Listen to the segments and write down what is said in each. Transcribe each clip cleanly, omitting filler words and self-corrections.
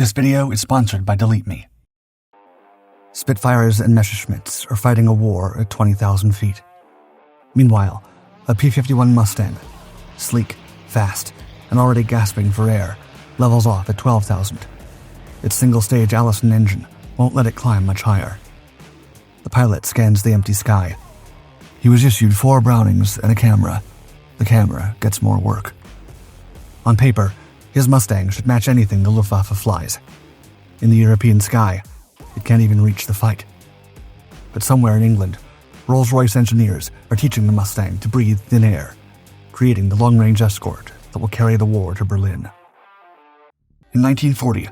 This video is sponsored by Delete Me. Spitfires and Messerschmitts are fighting a war at 20,000 feet. Meanwhile, a P-51 Mustang, sleek, fast, and already gasping for air, levels off at 12,000. Its single-stage Allison engine won't let it climb much higher. The pilot scans the empty sky. He was issued 4 Brownings and a camera. The camera gets more work. On paper, his Mustang should match anything the Luftwaffe flies. In the European sky, it can't even reach the fight. But somewhere in England, Rolls-Royce engineers are teaching the Mustang to breathe thin air, creating the long-range escort that will carry the war to Berlin. In 1940,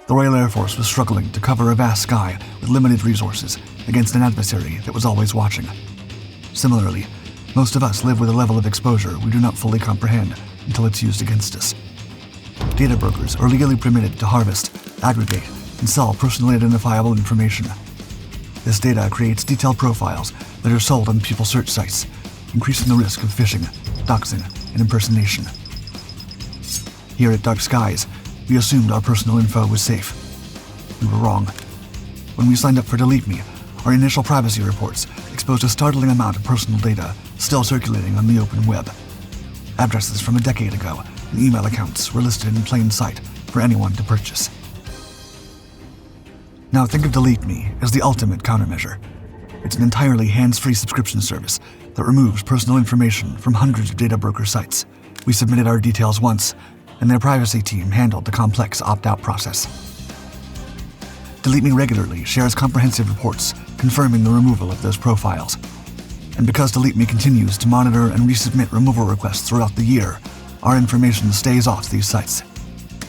the Royal Air Force was struggling to cover a vast sky with limited resources against an adversary that was always watching. Similarly, most of us live with a level of exposure we do not fully comprehend until it's used against us. Data brokers are legally permitted to harvest, aggregate, and sell personally identifiable information. This data creates detailed profiles that are sold on people search sites, increasing the risk of phishing, doxing, and impersonation. Here at Dark Skies, we assumed our personal info was safe. We were wrong. When we signed up for Delete Me, our initial privacy reports exposed a startling amount of personal data still circulating on the open web. Addresses from a decade ago and email accounts were listed in plain sight for anyone to purchase. Now think of Delete Me as the ultimate countermeasure. It's an entirely hands-free subscription service that removes personal information from hundreds of data broker sites. We submitted our details once, and their privacy team handled the complex opt-out process. Delete Me regularly shares comprehensive reports confirming the removal of those profiles. And because Delete Me continues to monitor and resubmit removal requests throughout the year, our information stays off these sites.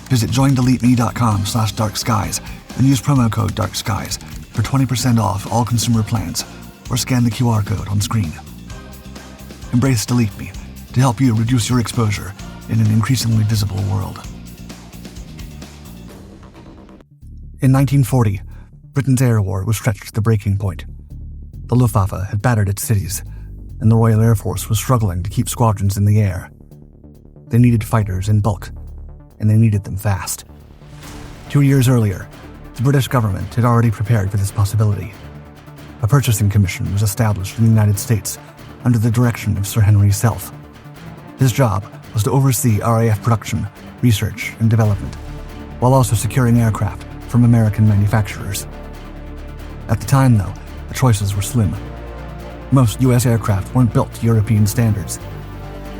Visit joindeleteme.com/darkskies and use promo code DARKSKIES for 20% off all consumer plans, or scan the QR code on screen. Embrace Delete Me to help you reduce your exposure in an increasingly visible world. In 1940, Britain's air war was stretched to the breaking point. The Luftwaffe had battered its cities, and the Royal Air Force was struggling to keep squadrons in the air. They needed fighters in bulk, and they needed them fast. 2 years earlier, the British government had already prepared for this possibility. A purchasing commission was established in the United States under the direction of Sir Henry Self. His job was to oversee RAF production, research, and development, while also securing aircraft from American manufacturers. At the time, though, the choices were slim. Most U.S. aircraft weren't built to European standards.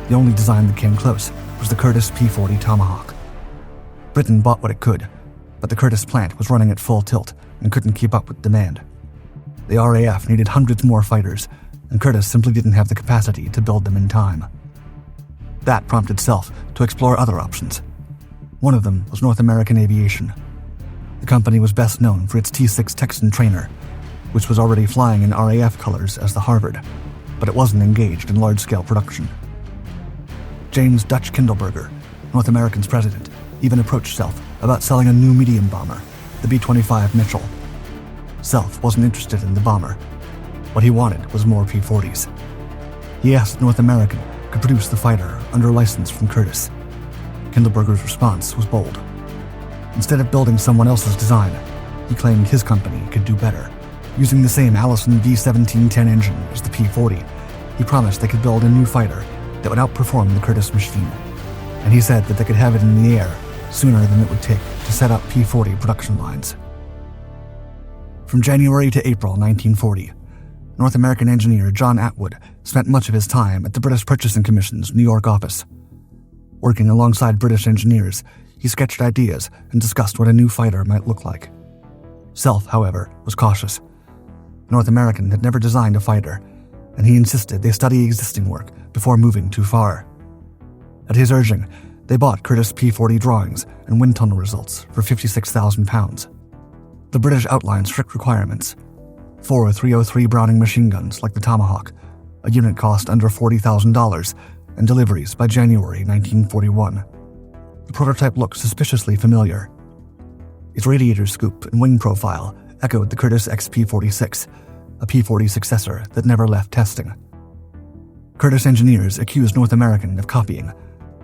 The only design that came close was the Curtiss P-40 Tomahawk. Britain bought what it could, but the Curtiss plant was running at full tilt and couldn't keep up with demand. The RAF needed hundreds more fighters, and Curtiss simply didn't have the capacity to build them in time. That prompted Self to explore other options. One of them was North American Aviation. The company was best known for its T-6 Texan trainer, which was already flying in RAF colors as the Harvard, but it wasn't engaged in large-scale production. James Dutch Kindleberger, North American's president, even approached Self about selling a new medium bomber, the B-25 Mitchell. Self wasn't interested in the bomber. What he wanted was more P-40s. He asked North American could produce the fighter under a license from Curtiss. Kindleberger's response was bold. Instead of building someone else's design, he claimed his company could do better. Using the same Allison V-1710 engine as the P-40, he promised they could build a new fighter that would outperform the Curtiss machine. And he said that they could have it in the air sooner than it would take to set up P-40 production lines. From January to April 1940, North American engineer John Atwood spent much of his time at the British Purchasing Commission's New York office. Working alongside British engineers, he sketched ideas and discussed what a new fighter might look like. Self, however, was cautious. North American had never designed a fighter, and he insisted they study existing work before moving too far. At his urging, they bought Curtiss P-40 drawings and wind tunnel results for £56,000. The British outlined strict requirements: 4 303 Browning machine guns like the Tomahawk, a unit cost under $40,000, and deliveries by January 1941. The prototype looked suspiciously familiar. Its radiator scoop and wing profile echoed the Curtiss XP-46, a P-40 successor that never left testing. Curtiss engineers accused North American of copying,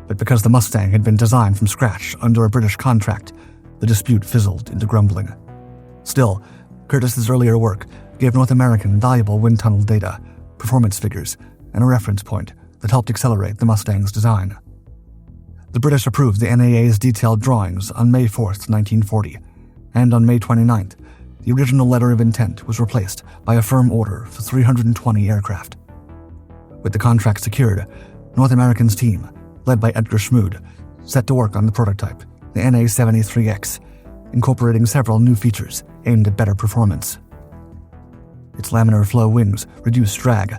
but because the Mustang had been designed from scratch under a British contract, The dispute fizzled into grumbling. Still, Curtis's earlier work gave North American valuable wind tunnel data, performance figures, and a reference point that helped accelerate the Mustang's design. The British approved the NAA's detailed drawings on May 4, 1940, and on May 29th, the original letter of intent was replaced by a firm order for 320 aircraft. With the contract secured, North American's team, led by Edgar Schmood, set to work on the prototype, the NA-73X, incorporating several new features aimed at better performance. Its laminar flow wings reduced drag,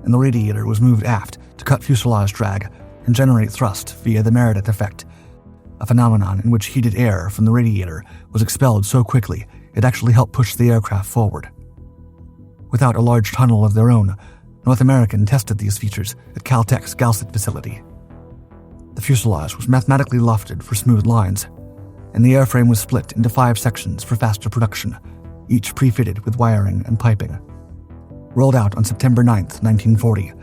and the radiator was moved aft to cut fuselage drag and generate thrust via the Meredith effect, a phenomenon in which heated air from the radiator was expelled so quickly it actually helped push the aircraft forward. Without a large tunnel of their own, North American tested these features at Caltech's Galsett facility. The fuselage was mathematically lofted for smooth lines, and the airframe was split into 5 sections for faster production, each pre-fitted with wiring and piping. Rolled out on September 9, 1940,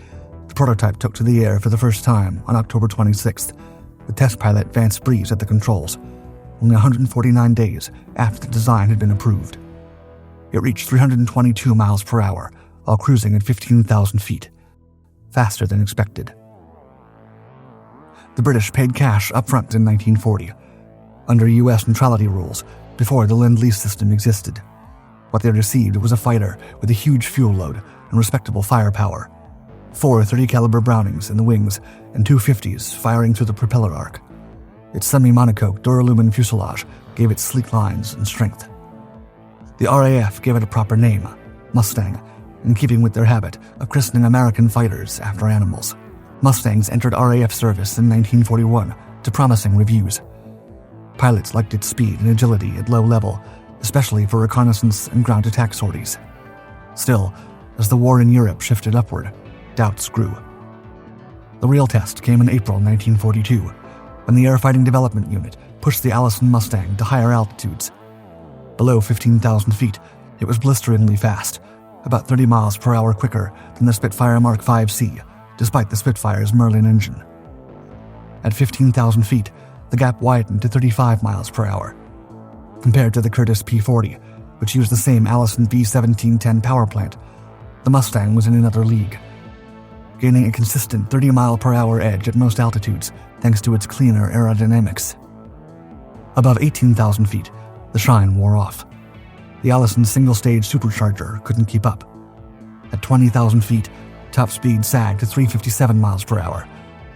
the prototype took to the air for the first time on October 26th, with test pilot Vance Breeze at the controls, only 149 days after the design had been approved. It reached 322 miles per hour while cruising at 15,000 feet, faster than expected. The British paid cash up front in 1940, under U.S. neutrality rules before the Lend-Lease system existed. What they received was a fighter with a huge fuel load and respectable firepower, 4 .30-caliber Brownings in the wings and 2 50s firing through the propeller arc. Its semi-monocoque duralumin fuselage gave it sleek lines and strength. The RAF gave it a proper name, Mustang, in keeping with their habit of christening American fighters after animals. Mustangs entered RAF service in 1941 to promising reviews. Pilots liked its speed and agility at low level, especially for reconnaissance and ground attack sorties. Still, as the war in Europe shifted upward, doubts grew. The real test came in April 1942, when the Air Fighting Development Unit pushed the Allison Mustang to higher altitudes. Below 15,000 feet, it was blisteringly fast, about 30 miles per hour quicker than the Spitfire Mark 5C, despite the Spitfire's Merlin engine. At 15,000 feet, the gap widened to 35 miles per hour. Compared to the Curtiss P-40, which used the same Allison V-1710 power plant, the Mustang was in another league, gaining a consistent 30-mile-per-hour edge at most altitudes thanks to its cleaner aerodynamics. Above 18,000 feet, the shine wore off. The Allison single-stage supercharger couldn't keep up. At 20,000 feet, top speed sagged to 357 miles per hour,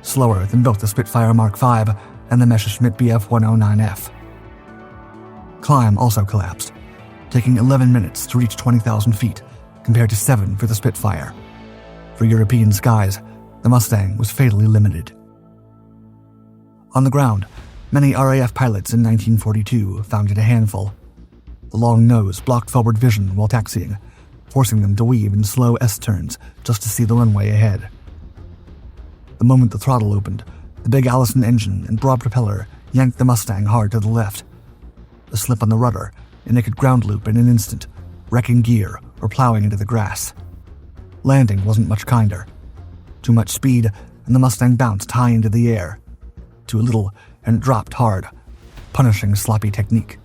slower than both the Spitfire Mark V and the Messerschmitt Bf-109F. Climb also collapsed, taking 11 minutes to reach 20,000 feet, compared to 7 for the Spitfire. For European skies, the Mustang was fatally limited. On the ground, many RAF pilots in 1942 found it a handful. The long nose blocked forward vision while taxiing, forcing them to weave in slow S-turns just to see the runway ahead. The moment the throttle opened, the big Allison engine and broad propeller yanked the Mustang hard to the left. A slip on the rudder, and it could ground loop in an instant, wrecking gear or plowing into the grass. Landing wasn't much kinder. Too much speed, and the Mustang bounced high into the air. Too little, and it dropped hard, punishing sloppy technique.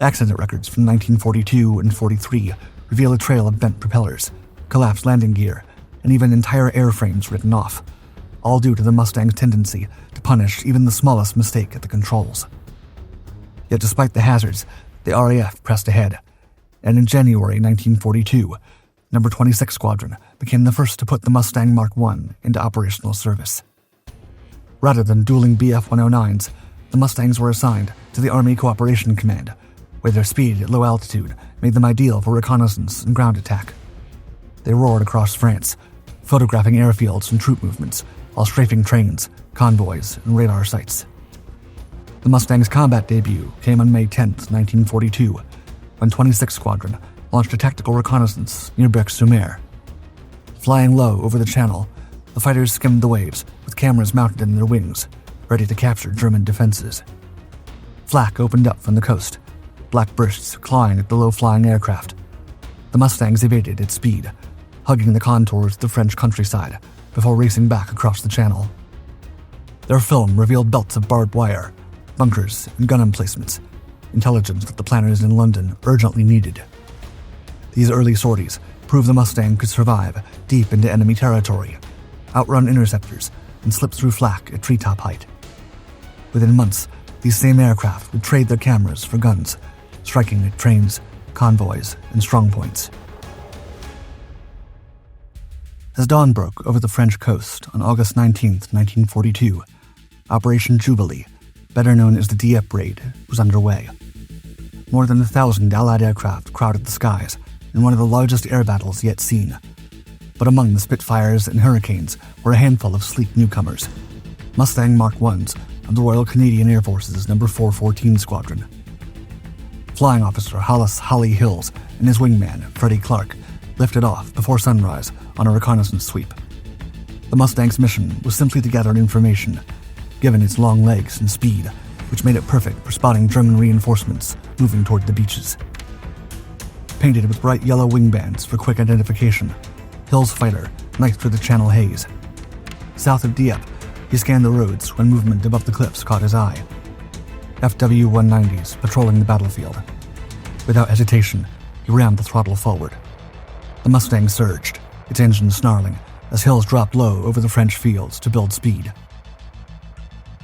Accident records from 1942 and 43 reveal a trail of bent propellers, collapsed landing gear, and even entire airframes written off, all due to the Mustang's tendency to punish even the smallest mistake at the controls. Yet despite the hazards, the RAF pressed ahead, and in January 1942, No. 26 Squadron became the first to put the Mustang Mark I into operational service. Rather than dueling Bf-109s, the Mustangs were assigned to the Army Cooperation Command, where their speed at low altitude made them ideal for reconnaissance and ground attack. They roared across France, photographing airfields and troop movements while strafing trains, convoys, and radar sites. The Mustang's combat debut came on May 10, 1942, when 26 Squadron launched a tactical reconnaissance near Bec-sur-Mer. Flying low over the channel, the fighters skimmed the waves with cameras mounted in their wings, ready to capture German defenses. Flak opened up from the coast, black bursts clawing at the low-flying aircraft. The Mustangs evaded at speed, hugging the contours of the French countryside before racing back across the channel. Their film revealed belts of barbed wire, bunkers, and gun emplacements, intelligence that the planners in London urgently needed. These early sorties proved the Mustang could survive deep into enemy territory, outrun interceptors, and slip through flak at treetop height. Within months, these same aircraft would trade their cameras for guns, striking at trains, convoys, and strongpoints. As dawn broke over the French coast on August 19, 1942, Operation Jubilee, better known as the Dieppe Raid, was underway. More than 1,000 Allied aircraft crowded the skies in one of the largest air battles yet seen. But among the Spitfires and Hurricanes were a handful of sleek newcomers, Mustang Mark I's of the Royal Canadian Air Force's No. 414 Squadron. Flying Officer Hollis Holly Hills and his wingman, Freddie Clark, lifted off before sunrise on a reconnaissance sweep. The Mustang's mission was simply to gather information, given its long legs and speed, which made it perfect for spotting German reinforcements moving toward the beaches. Painted with bright yellow wing bands for quick identification, Hill's fighter knifed through the Channel haze. South of Dieppe, he scanned the roads when movement above the cliffs caught his eye. FW-190s patrolling the battlefield. Without hesitation, he rammed the throttle forward. The Mustang surged, its engine snarling, as Hills dropped low over the French fields to build speed.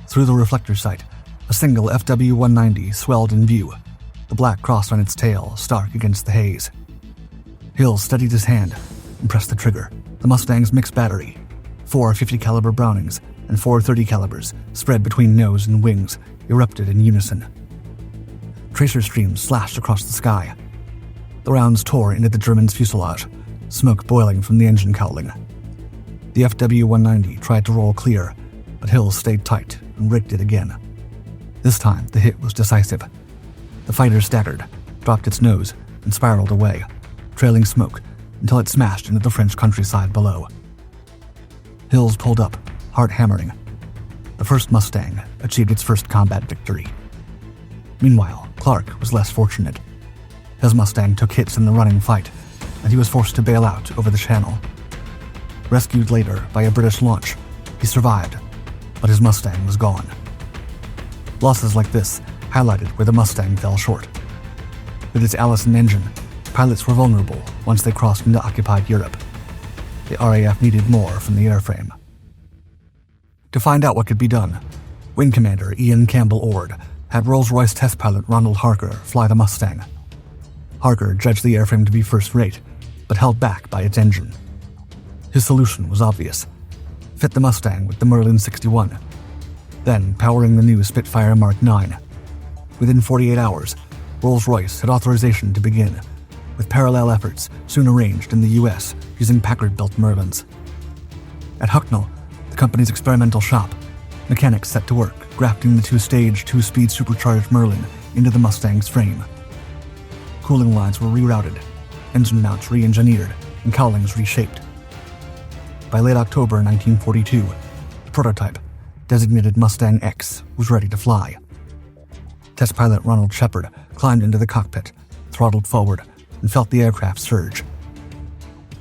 Through the reflector sight, a single FW-190 swelled in view, the black cross on its tail stark against the haze. Hills steadied his hand and pressed the trigger. The Mustang's mixed battery, 4 50 caliber Brownings and 4 30 calibers spread between nose and wings, erupted in unison. Tracer streams slashed across the sky. The rounds tore into the German's fuselage, smoke boiling from the engine cowling. The FW-190 tried to roll clear, but Hills stayed tight and rigged it again. This time, the hit was decisive. The fighter staggered, dropped its nose, and spiraled away, trailing smoke until it smashed into the French countryside below. Hills pulled up, heart hammering. The first Mustang achieved its first combat victory. Meanwhile, Clark was less fortunate. His Mustang took hits in the running fight, and he was forced to bail out over the channel. Rescued later by a British launch, he survived, but his Mustang was gone. Losses like this highlighted where the Mustang fell short. With its Allison engine, pilots were vulnerable once they crossed into occupied Europe. The RAF needed more from the airframe. To find out what could be done, Wing Commander Ian Campbell Ord had Rolls-Royce test pilot Ronald Harker fly the Mustang. Harker judged the airframe to be first-rate, but held back by its engine. His solution was obvious: fit the Mustang with the Merlin 61, then powering the new Spitfire Mark 9. Within 48 hours, Rolls-Royce had authorization to begin, with parallel efforts soon arranged in the US using Packard-built Merlins. At Hucknall, the company's experimental shop, mechanics set to work grafting the two-stage, two-speed supercharged Merlin into the Mustang's frame. Cooling lines were rerouted, engine mounts re-engineered, and cowlings reshaped. By late October 1942, the prototype, designated Mustang X, was ready to fly. Test pilot Ronald Shepard climbed into the cockpit, throttled forward, and felt the aircraft surge.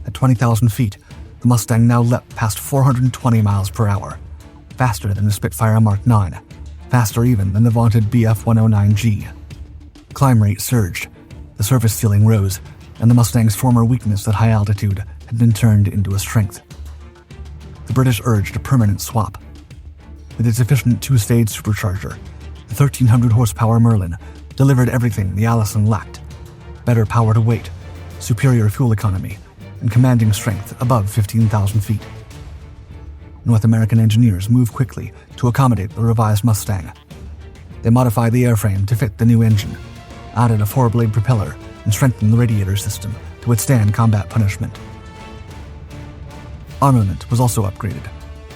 At 20,000 feet, the Mustang now leapt past 420 miles per hour, faster than the Spitfire Mark 9, faster even than the vaunted Bf-109G. Climb rate surged, the surface ceiling rose, and the Mustang's former weakness at high altitude had been turned into a strength. The British urged a permanent swap. With its efficient two-stage supercharger, the 1,300 horsepower Merlin delivered everything the Allison lacked: better power to weight, superior fuel economy, and commanding strength above 15,000 feet. North American engineers moved quickly to accommodate the revised Mustang. They modified the airframe to fit the new engine, added a 4-blade propeller, and strengthened the radiator system to withstand combat punishment. Armament was also upgraded,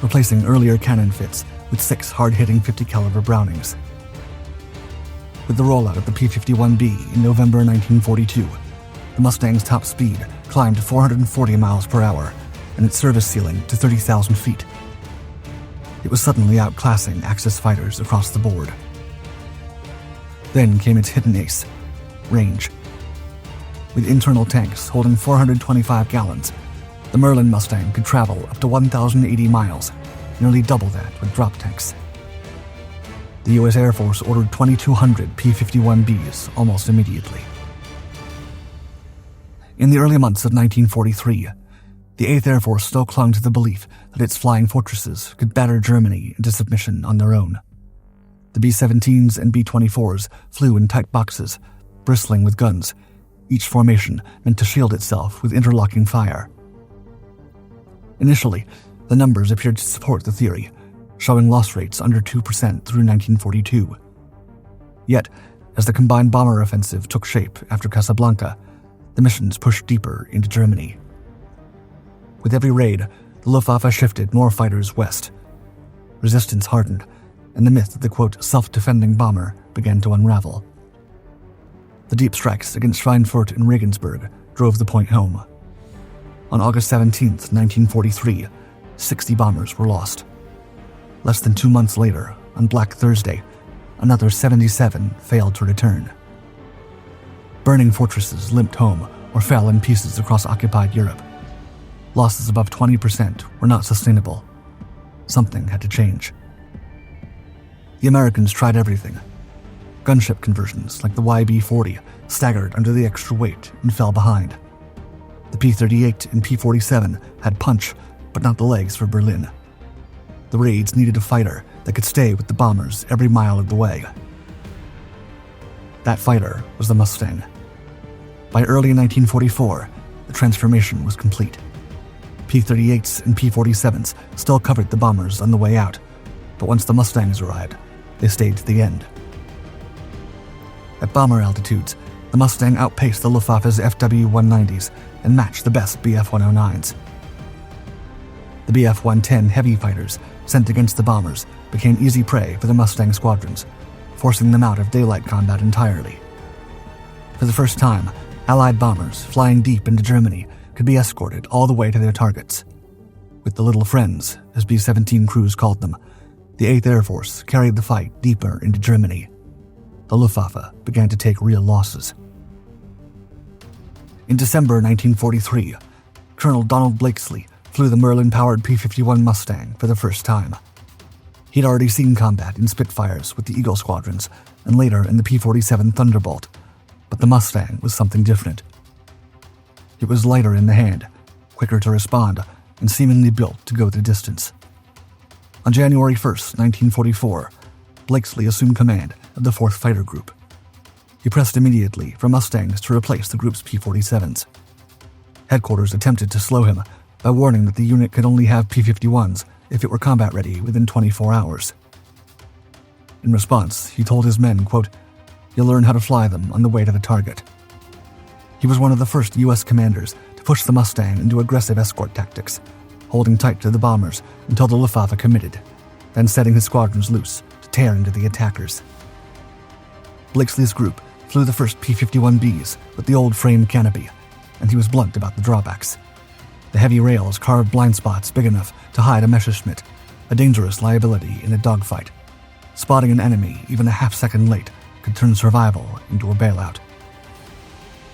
replacing earlier cannon fits with 6 hard-hitting 50 caliber Brownings. With the rollout of the P-51B in November 1942, the Mustang's top speed climbed to 440 miles per hour and its service ceiling to 30,000 feet. It was suddenly outclassing Axis fighters across the board. Then came its hidden ace: range. With internal tanks holding 425 gallons, the Merlin Mustang could travel up to 1,080 miles, nearly double that with drop tanks. The U.S. Air Force ordered 2,200 P-51Bs almost immediately. In the early months of 1943, the 8th Air Force still clung to the belief that its flying fortresses could batter Germany into submission on their own. The B-17s and B-24s flew in tight boxes, bristling with guns, each formation meant to shield itself with interlocking fire. Initially, the numbers appeared to support the theory, showing loss rates under 2% through 1942. Yet, as the combined bomber offensive took shape after Casablanca, the missions pushed deeper into Germany. With every raid, the Luftwaffe shifted more fighters west. Resistance hardened, and the myth of the, quote, self-defending bomber began to unravel. The deep strikes against Schweinfurt and Regensburg drove the point home. On August 17, 1943, 60 bombers were lost. Less than 2 months later, on Black Thursday, another 77 failed to return. Burning fortresses limped home or fell in pieces across occupied Europe. Losses above 20% were not sustainable. Something had to change. The Americans tried everything. Gunship conversions like the YB-40 staggered under the extra weight and fell behind. The P-38 and P-47 had punch, but not the legs for Berlin. The raids needed a fighter that could stay with the bombers every mile of the way. That fighter was the Mustang. By early 1944, the transformation was complete. P-38s and P-47s still covered the bombers on the way out, but once the Mustangs arrived, they stayed to the end. At bomber altitudes, the Mustang outpaced the Luftwaffe's FW-190s and matched the best Bf-109s. The Bf-110 heavy fighters sent against the bombers became easy prey for the Mustang squadrons, forcing them out of daylight combat entirely. For the first time, Allied bombers flying deep into Germany could be escorted all the way to their targets. With the Little Friends, as B-17 crews called them, the 8th Air Force carried the fight deeper into Germany. The Luftwaffe began to take real losses. In December 1943, Colonel Donald Blakesley flew the Merlin-powered P-51 Mustang for the first time. He'd already seen combat in Spitfires with the Eagle squadrons and later in the P-47 Thunderbolt, but the Mustang was something different. It was lighter in the hand, quicker to respond, and seemingly built to go the distance. On January 1, 1944, Blakesley assumed command of the 4th Fighter Group. He pressed immediately for Mustangs to replace the group's P-47s. Headquarters attempted to slow him by warning that the unit could only have P-51s if it were combat ready within 24 hours. In response, he told his men, quote, "You'll learn how to fly them on the way to the target." He was one of the first U.S. commanders to push the Mustang into aggressive escort tactics, holding tight to the bombers until the Luftwaffe committed, then setting his squadrons loose to tear into the attackers. Blakesley's group flew the first P-51Bs with the old frame canopy, and he was blunt about the drawbacks. The heavy rails carved blind spots big enough to hide a Messerschmitt, a dangerous liability in a dogfight. Spotting an enemy even a half-second late could turn survival into a bailout.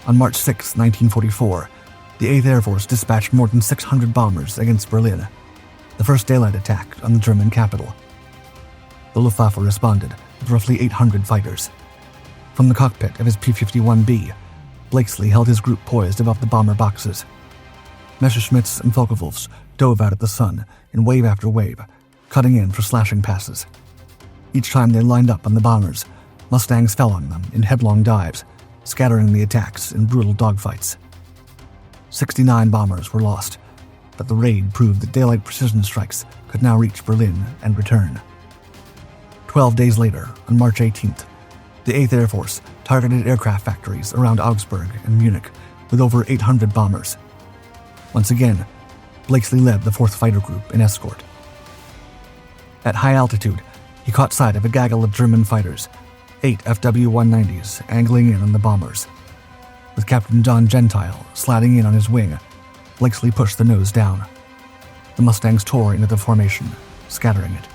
On March 6, 1944, the 8th Air Force dispatched more than 600 bombers against Berlin, the first daylight attack on the German capital. The Luftwaffe responded with roughly 800 fighters. From the cockpit of his P-51B, Blakesley held his group poised above the bomber boxes. Messerschmitts and Focke-Wulfs dove out at the sun in wave after wave, cutting in for slashing passes. Each time they lined up on the bombers, Mustangs fell on them in headlong dives, scattering the attacks in brutal dogfights. 69 bombers were lost, but the raid proved that daylight precision strikes could now reach Berlin and return. 12 days later, on March 18th, the 8th Air Force targeted aircraft factories around Augsburg and Munich with over 800 bombers. Once again, Blakesley led the 4th Fighter Group in escort. At high altitude, he caught sight of a gaggle of German fighters, 8 FW-190s angling in on the bombers. With Captain John Gentile sliding in on his wing, Blakesley pushed the nose down. The Mustangs tore into the formation, scattering it.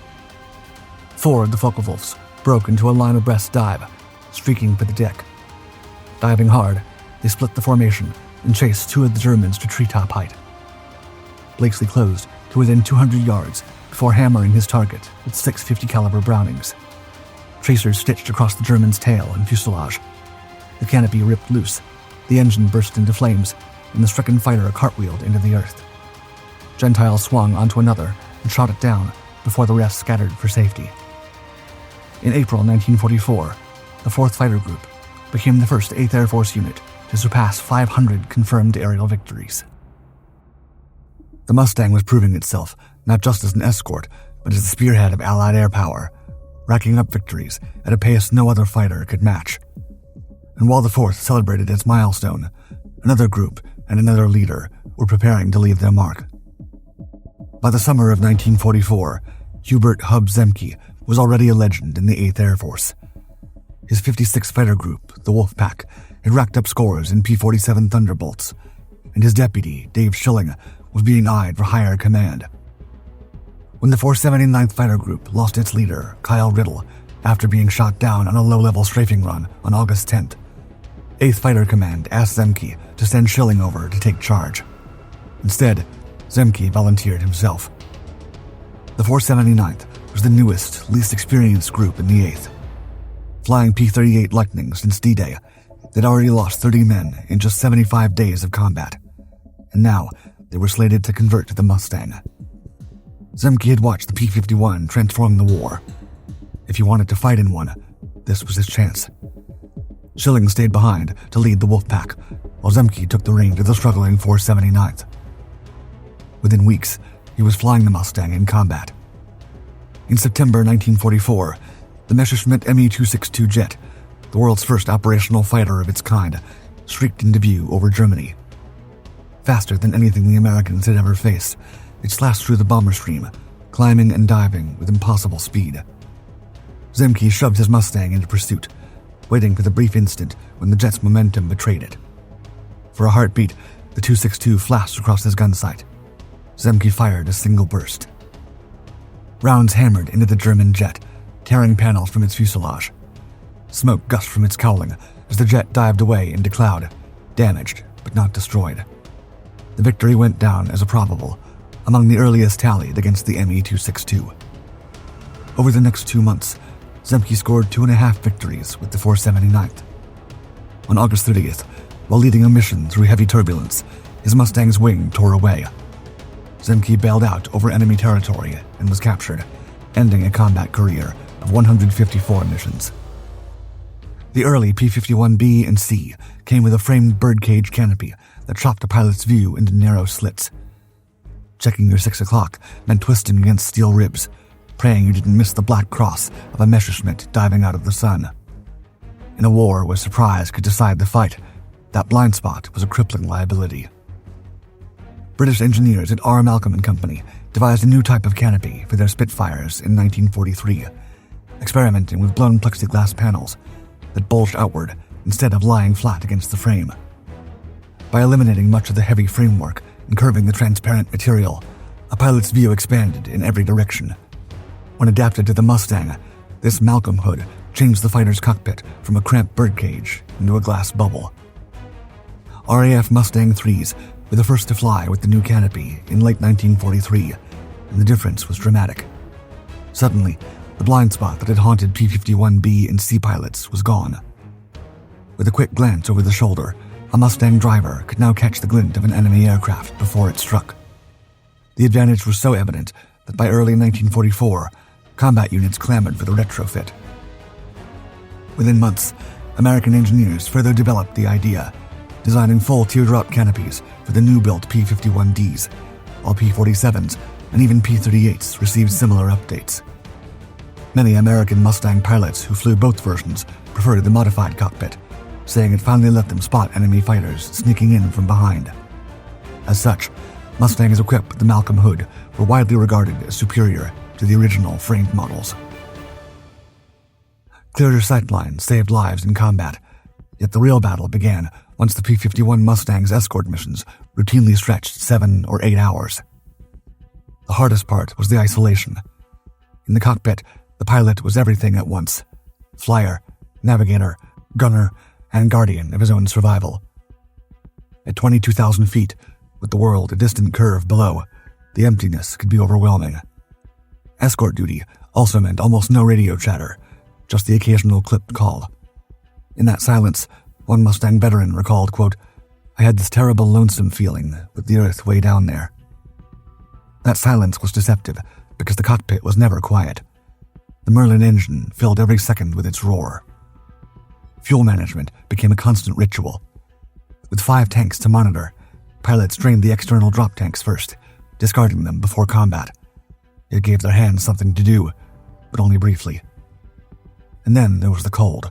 4 of the Focke-Wulfs broke into a line abreast dive, streaking for the deck. Diving hard, they split the formation and chased 2 of the Germans to treetop height. Blakesley closed to within 200 yards before hammering his target with 650 caliber Brownings. tracers stitched across the German's tail and fuselage. The canopy ripped loose, the engine burst into flames, and the stricken fighter cartwheeled into the earth. Gentile swung onto another and shot it down before the rest scattered for safety. In April 1944, the 4th Fighter Group became the first 8th Air Force unit to surpass 500 confirmed aerial victories. The Mustang was proving itself not just as an escort, but as the spearhead of Allied air power, racking up victories at a pace no other fighter could match. And while the 4th celebrated its milestone, another group and another leader were preparing to leave their mark. By the summer of 1944, Hubert Hub Zemke was already a legend in the 8th Air Force. His 56th Fighter Group, the Wolfpack, had racked up scores in P-47 Thunderbolts, and his deputy, Dave Schilling, was being eyed for higher command. When the 479th Fighter Group lost its leader, Kyle Riddle, after being shot down on a low-level strafing run on August 10th, 8th Fighter Command asked Zemke to send Schilling over to take charge. Instead, Zemke volunteered himself. The 479th was the newest, least experienced group in the 8th. Flying P-38 Lightning since D-Day, they'd already lost 30 men in just 75 days of combat, and now they were slated to convert to the Mustang. Zemke had watched the P-51 transform the war. If he wanted to fight in one, this was his chance. Schilling stayed behind to lead the Wolfpack, while Zemke took the rein to the struggling 479th. Within weeks, he was flying the Mustang in combat. In September 1944, the Messerschmitt Me-262 jet, the world's first operational fighter of its kind, streaked into view over Germany. Faster than anything the Americans had ever faced, it slashed through the bomber stream, climbing and diving with impossible speed. Zemke shoved his Mustang into pursuit, waiting for the brief instant when the jet's momentum betrayed it. For a heartbeat, the 262 flashed across his gun sight. Zemke fired a single burst. Rounds hammered into the German jet, tearing panels from its fuselage. Smoke gushed from its cowling as the jet dived away into cloud, damaged but not destroyed. The victory went down as a probable, among the earliest tallied against the Me-262. Over the next 2 months, Zemke scored 2.5 victories with the 479th. On August 30th, while leading a mission through heavy turbulence, his Mustang's wing tore away. Zemke bailed out over enemy territory and was captured, ending a combat career of 154 missions. The early P-51B and C came with a framed birdcage canopy that chopped a pilot's view into narrow slits. Checking your 6 o'clock meant twisting against steel ribs, praying you didn't miss the black cross of a Messerschmitt diving out of the sun. In a war where surprise could decide the fight, that blind spot was a crippling liability. British engineers at R. Malcolm and Company devised a new type of canopy for their Spitfires in 1943, experimenting with blown plexiglass panels that bulged outward instead of lying flat against the frame. By eliminating much of the heavy framework and curving the transparent material, a pilot's view expanded in every direction. When adapted to the Mustang, this Malcolm hood changed the fighter's cockpit from a cramped birdcage into a glass bubble. RAF Mustang 3s were the first to fly with the new canopy in late 1943, and the difference was dramatic. Suddenly, the blind spot that had haunted P-51B and C pilots was gone. With a quick glance over the shoulder, a Mustang driver could now catch the glint of an enemy aircraft before it struck. The advantage was so evident that by early 1944, combat units clamored for the retrofit. Within months, American engineers further developed the idea, designing full teardrop canopies for the new-built P-51Ds, while P-47s and even P-38s received similar updates. Many American Mustang pilots who flew both versions preferred the modified cockpit, saying it finally let them spot enemy fighters sneaking in from behind. As such, Mustangs equipped with the Malcolm hood were widely regarded as superior to the original framed models. Clearer sightlines saved lives in combat, yet the real battle began once the P-51 Mustang's escort missions routinely stretched 7 or 8 hours. The hardest part was the isolation. In the cockpit, the pilot was everything at once: flyer, navigator, gunner, and guardian of his own survival. At 22,000 feet, with the world a distant curve below, the emptiness could be overwhelming. Escort duty also meant almost no radio chatter, just the occasional clipped call. In that silence, one Mustang veteran recalled, quote, "I had this terrible lonesome feeling with the earth way down there." That silence was deceptive because the cockpit was never quiet. The Merlin engine filled every second with its roar. Fuel management became a constant ritual. With 5 tanks to monitor, pilots drained the external drop tanks first, discarding them before combat. It gave their hands something to do, but only briefly. And then there was the cold.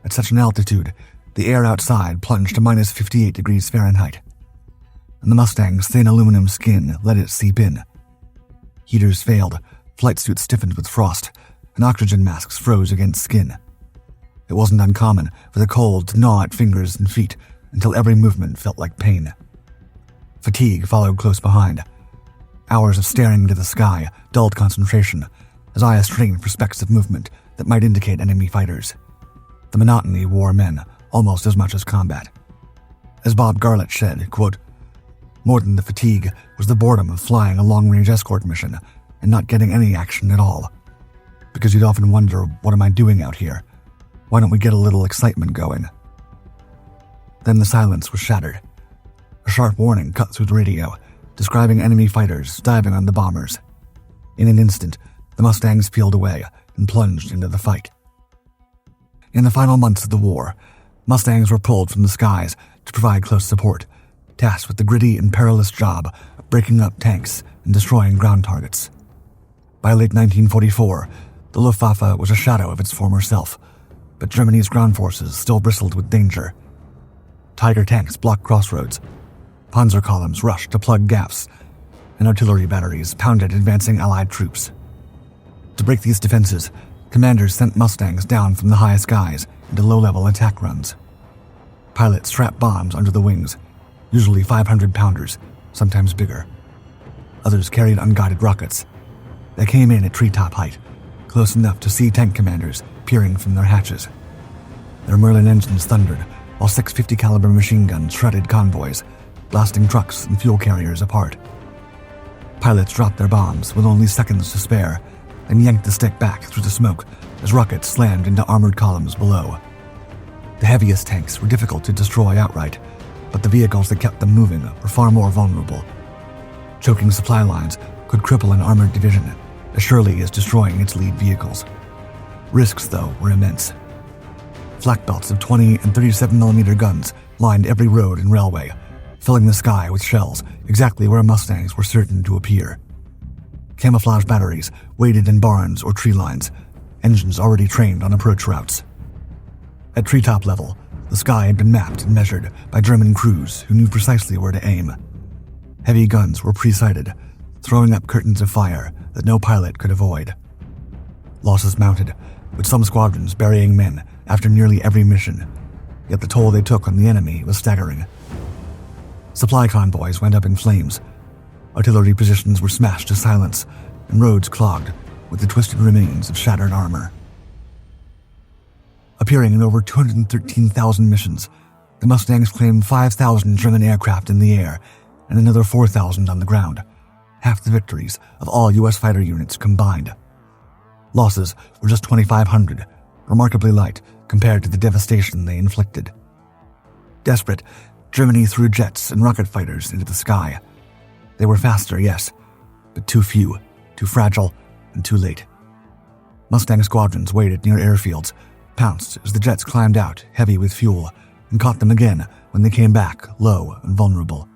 At such an altitude, the air outside plunged to minus 58 degrees Fahrenheit, and the Mustang's thin aluminum skin let it seep in. Heaters failed, flight suits stiffened with frost, and oxygen masks froze against skin. It wasn't uncommon for the cold to gnaw at fingers and feet until every movement felt like pain. Fatigue followed close behind. Hours of staring into the sky dulled concentration as eyes strained for specks of movement that might indicate enemy fighters. The monotony wore men almost as much as combat. As Bob Garlett said, quote, "More than the fatigue was the boredom of flying a long-range escort mission and not getting any action at all. Because you'd often wonder, what am I doing out here? Why don't we get a little excitement going?" Then the silence was shattered. A sharp warning cut through the radio, describing enemy fighters diving on the bombers. In an instant, the Mustangs peeled away and plunged into the fight. In the final months of the war, Mustangs were pulled from the skies to provide close support, tasked with the gritty and perilous job of breaking up tanks and destroying ground targets. By late 1944, the Luftwaffe was a shadow of its former self, but Germany's ground forces still bristled with danger. Tiger tanks blocked crossroads, Panzer columns rushed to plug gaps, and artillery batteries pounded advancing Allied troops. To break these defenses, commanders sent Mustangs down from the high skies into low-level attack runs. Pilots strapped bombs under the wings, usually 500-pounders, sometimes bigger. Others carried unguided rockets. They came in at treetop height, close enough to see tank commanders peering from their hatches. Their Merlin engines thundered, while 650 caliber machine guns shredded convoys, blasting trucks and fuel carriers apart. Pilots dropped their bombs with only seconds to spare and yanked the stick back through the smoke as rockets slammed into armored columns below. The heaviest tanks were difficult to destroy outright, but the vehicles that kept them moving were far more vulnerable. Choking supply lines could cripple an armored division as surely as destroying its lead vehicles. Risks, though, were immense. Flak belts of 20 and 37mm guns lined every road and railway, filling the sky with shells exactly where Mustangs were certain to appear. Camouflage batteries waited in barns or tree lines, engines already trained on approach routes. At treetop level, the sky had been mapped and measured by German crews who knew precisely where to aim. Heavy guns were pre-sighted, throwing up curtains of fire that no pilot could avoid. Losses mounted, with some squadrons burying men after nearly every mission, yet the toll they took on the enemy was staggering. Supply convoys went up in flames. Artillery positions were smashed to silence, and roads clogged with the twisted remains of shattered armor. Appearing in over 213,000 missions, the Mustangs claimed 5,000 German aircraft in the air and another 4,000 on the ground, half the victories of all U.S. fighter units combined. Losses were just 2,500, remarkably light compared to the devastation they inflicted. Desperate, Germany threw jets and rocket fighters into the sky. They were faster, yes, but too few, too fragile, and too late. Mustang squadrons waited near airfields, pounced as the jets climbed out heavy with fuel, and caught them again when they came back low and vulnerable.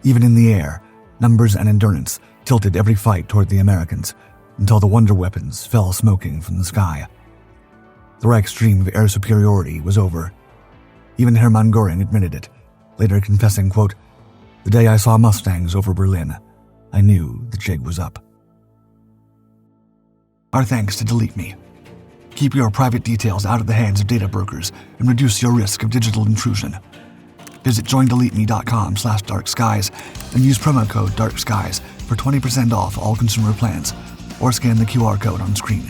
Even in the air, numbers and endurance tilted every fight toward the Americans, until the wonder weapons fell smoking from the sky. The Reich's dream of air superiority was over. Even Hermann Göring admitted it, later confessing, quote, "The day I saw Mustangs over Berlin, I knew the jig was up." Our thanks to Delete Me. Keep your private details out of the hands of data brokers and reduce your risk of digital intrusion. Visit joindeleteme.com/darkskies and use promo code DARKSKIES for 20% off all consumer plans, or scan the QR code on screen.